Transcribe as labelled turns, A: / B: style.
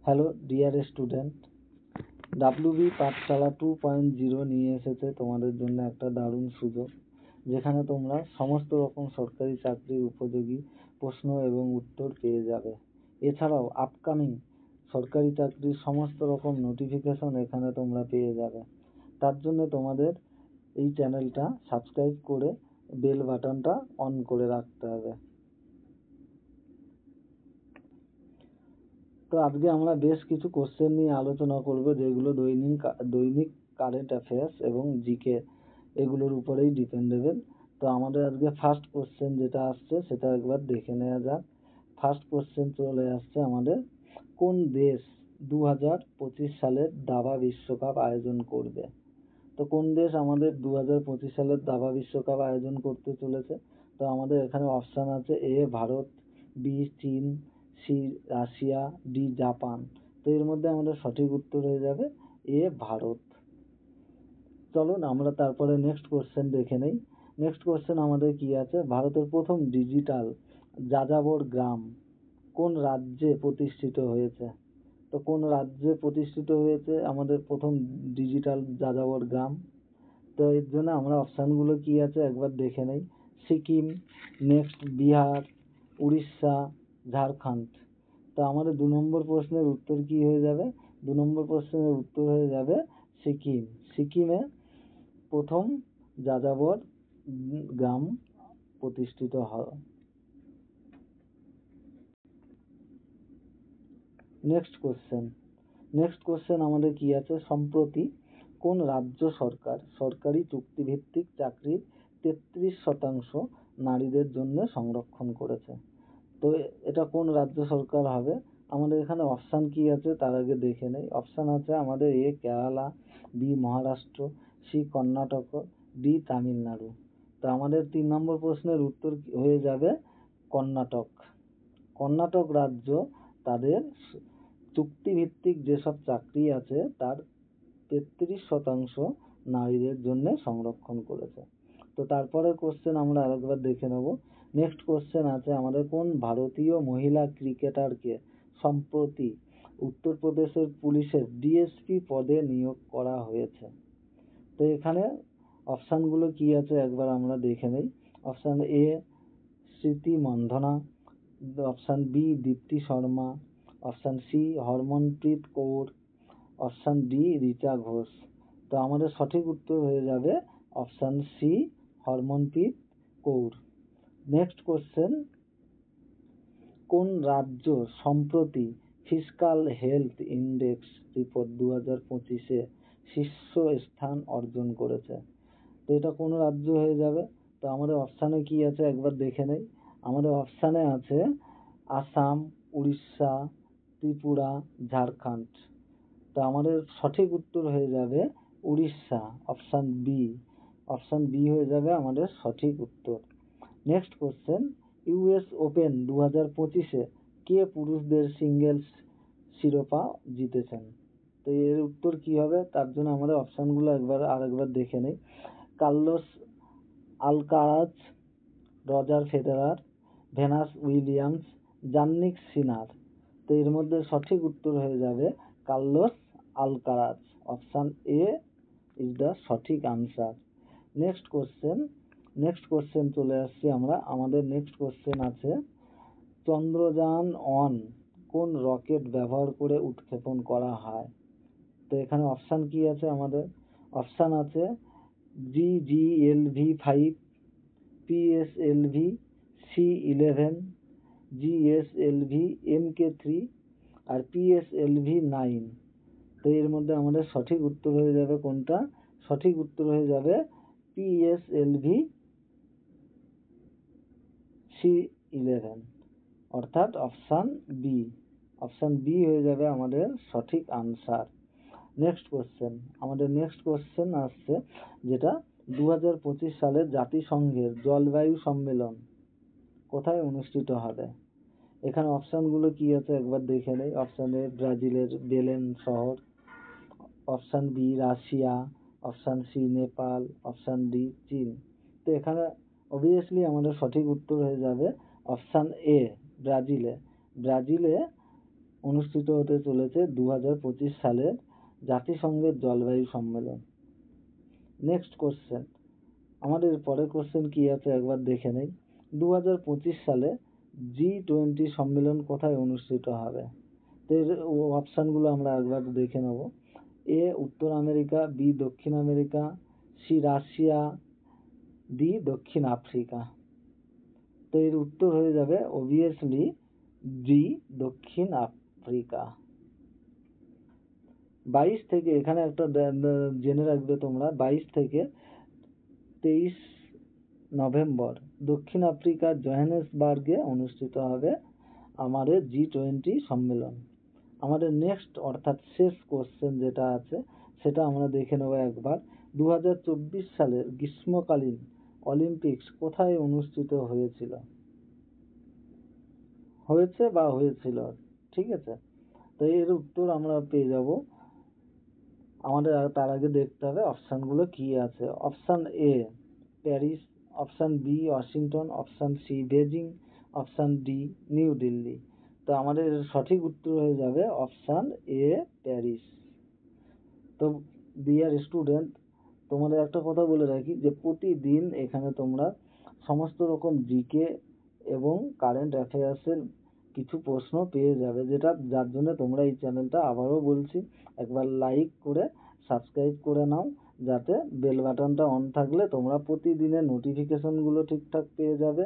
A: Hello dear student, WB পাঠশালা 2.0 নিয়ে এসেছে তোমাদের জন্য একটা দারুণ সুযোগ, যেখানে তোমরা সমস্ত রকম সরকারি চাকরির উপযোগী প্রশ্ন এবং উত্তর পেয়ে যাবে। এছাড়াও আপকামিং সরকারি চাকরির সমস্ত রকম নোটিফিকেশন এখানে তোমরা পেয়ে যাবে। তার জন্য তোমাদের এই চ্যানেলটা সাবস্ক্রাইব করে বেল বাটনটা অন করে রাখতে হবে। তো আজকে আমরা বেশ কিছু কোশ্চেন নিয়ে আলোচনা করব, যেগুলো দৈনিক কারেন্ট অ্যাফেয়ার্স এবং জিকে এগুলোর উপরেই ডিপেন্ডেবল। তো আমাদের আজকে ফার্স্ট কোশ্চেন যেটা আসছে সেটা একবার দেখে নেওয়া যাক। ফার্স্ট কোশ্চেন চলে আসছে আমাদের, কোন দেশ 2025 সালের দাবা বিশ্বকাপ আয়োজন করবে? তো কোন দেশ আমাদের 2025 সালের দাবা বিশ্বকাপ আয়োজন করতে চলেছে? তো আমাদের এখানে অপশান আছে: এ ভারত, বি চীন, সি রাশিয়া, ডি জাপান। তো এর মধ্যে আমাদের সঠিক উত্তর হয়ে যাবে এ ভারত। চলুন আমরা তারপরে নেক্সট কোশ্চেন দেখে নেই। নেক্সট কোশ্চেন আমাদের কি আছে, ভারতের প্রথম ডিজিটাল যাযাবর গ্রাম কোন রাজ্যে প্রতিষ্ঠিত হয়েছে? তো কোন রাজ্যে প্রতিষ্ঠিত হয়েছে আমাদের প্রথম ডিজিটাল যাযাবর গ্রাম? তো এর জন্য আমরা অপশানগুলো কি আছে একবার দেখে নেই। সিকিম, নেক্সট বিহার, উড়িষ্যা, ঝাড়খণ্ড। তো আমাদের 2 নম্বর প্রশ্নের উত্তর কি হয়ে যাবে? 2 নম্বর প্রশ্নের উত্তর হয়ে যাবে সিকিম। সিকিমে প্রথম যাযাবর গ্রাম প্রতিষ্ঠিত হয়। নেক্সট কোশ্চেন আমাদের কি আছে, সম্প্রতি কোন রাজ্য সরকার সরকারি চুক্তিভিত্তিক চাকরির 33% নারীদের জন্য সংরক্ষণ করেছে? তো এটা কোন রাজ্য সরকার হবে? আমাদের এখানে অপশান কি আছে তার আগে দেখে নেই। অপশান আছে আমাদের: A Kerala, B Maharashtra, C Karnataka, D Tamil Nadu. তো আমাদের 3 নম্বর প্রশ্নের উত্তর হয়ে যাবে কর্ণাটক। কর্ণাটক রাজ্য তাদের চুক্তিভিত্তিক যেসব চাকরি আছে তার 33% নারীদের জন্য সংরক্ষণ করেছে। তো তারপরে কোশ্চেন আমরা আরেকবার দেখে নেব। নেক্সট কোশ্চেন আছে আমাদের, কোন ভারতীয় মহিলা ক্রিকেটারকে সম্প্রতি উত্তরপ্রদেশের পুলিশের ডিএসপি পদে নিয়োগ করা হয়েছে? তো এখানে অপশানগুলো কি আছে একবার আমরা দেখে নেই। Option A Smriti Mandhana, option B Deepti Sharma, option C Harmanpreet Kaur, option D Richa Ghosh. তো আমাদের সঠিক উত্তর হয়ে যাবে option C Harmanpreet Kaur. Next question, কোন রাজ্য সম্প্রতি ফিসকাল হেলথ ইন্ডেক্স রিপোর্ট 2025-এ শীর্ষ স্থান অর্জন করেছে? তো এটা কোন রাজ্য হয়ে যাবে? তো আমাদের অপশানে কি আছে একবার দেখে নেই। আমাদের অপশানে আছে আসাম, উড়িষ্যা, ত্রিপুরা, ঝাড়খণ্ড। তো আমাদের সঠিক উত্তর হয়ে যাবে Orissa, option B. Option B হয়ে যাবে আমাদের সঠিক উত্তর। নেক্সট কোশ্চেন, ইউএস ওপেন 2025-এ কে পুরুষদের সিঙ্গেলস শিরোপা জিতেছেন? তো এর উত্তর কি হবে তার জন্য আমাদের অপশানগুলো আরেকবার দেখে নেই। Carlos Alcaraz, Roger Federer, Venus Williams, Jannik Sinner. তো এর মধ্যে সঠিক উত্তর হয়ে যাবে Carlos Alcaraz. Option A is the সঠিক আনসার। নেক্সট কোশ্চেন চলে আসছি আমরা। আমাদের নেক্সট কোশ্চেন আছে, চন্দ্রযান-1 কোন রকেট ব্যবহার করে উৎক্ষেপণ করা হয়? তো এখানে অপশান কি আছে আমাদের? অপশান আছে GGLV-5, PSLV C-11, GSLV MK-3 আর PSLV-9। তো এর মধ্যে আমাদের সঠিক উত্তর হয়ে যাবে কোনটা? সঠিক উত্তর হয়ে যাবে PSLV C-11, অর্থাৎ অপশান বি। অপশান বি হয়ে যাবে আমাদের সঠিক আনসার। আমাদের নেক্সট কোশ্চেন আসছে, যেটা 2025 সালে জাতিসংঘের জলবায়ু সম্মেলন কোথায় অনুষ্ঠিত হবে? এখানে অপশানগুলো কি আছে একবার দেখে নেই। অপশান এ ব্রাজিলের বেলেন শহর, option B Russia, option C Nepal, option D চীন। তো এখানে অবভিয়াসলি আমাদের সঠিক উত্তর হয়ে যাবে অপশান এ ব্রাজিলে। ব্রাজিলে অনুষ্ঠিত হতে চলেছে 2025 সালের জাতিসংঘের জলবায়ু সম্মেলন। নেক্সট কোশ্চেন, আমাদের পরের কোশ্চেন কি আছে একবার দেখে নেই। 2025 সালে G20 সম্মেলন কোথায় অনুষ্ঠিত হবে? এর অপশানগুলো আমরা একবার দেখে নেব। এ উত্তর আমেরিকা, বি দক্ষিণ আমেরিকা, সি রাশিয়া, ডি দক্ষিণ আফ্রিকা। তো এর উত্তর হয়ে যাবে অবভিয়াসলি ডি দক্ষিণ আফ্রিকা। 22 থেকে, এখানে একটা জেনে রাখবে তোমরা, 22 থেকে 23 নভেম্বর দক্ষিণ আফ্রিকার জোহানেসবার্গে অনুষ্ঠিত হবে আমাদের G20 সম্মেলন। আমাদের নেক্সট অর্থাৎ শেষ কোশ্চেন যেটা আছে সেটা আমরা দেখে নেব একবার। 2024 সালের গ্রীষ্মকালীন অলিম্পিক্স কোথায় অনুষ্ঠিত হয়েছিল? হয়েছিল, ঠিক আছে। তো এর উত্তর আমরা পেয়ে যাব। আমাদের তার আগে দেখতে হবে অপশানগুলো কি আছে। Option A Paris, option B Washington, option C Beijing, option D New Delhi. তো আমাদের সঠিক উত্তর হয়ে যাবে অপশান এ প্যারিস। তো ডিয়ার স্টুডেন্ট, তোমাদের একটা কথা বলে রাখি যে প্রতিদিন এখানে তোমরা সমস্ত রকম জিকে এবং কারেন্ট অ্যাফেয়ার্সের কিছু প্রশ্ন পেয়ে যাবে, যার জন্য তোমরা এই চ্যানেলটা আবারও বলছি একবার লাইক করে সাবস্ক্রাইব করে নাও, যাতে বেল বাটনটা অন থাকলে তোমরা প্রতিদিনের নোটিফিকেশনগুলো ঠিকঠাক পেয়ে যাবে।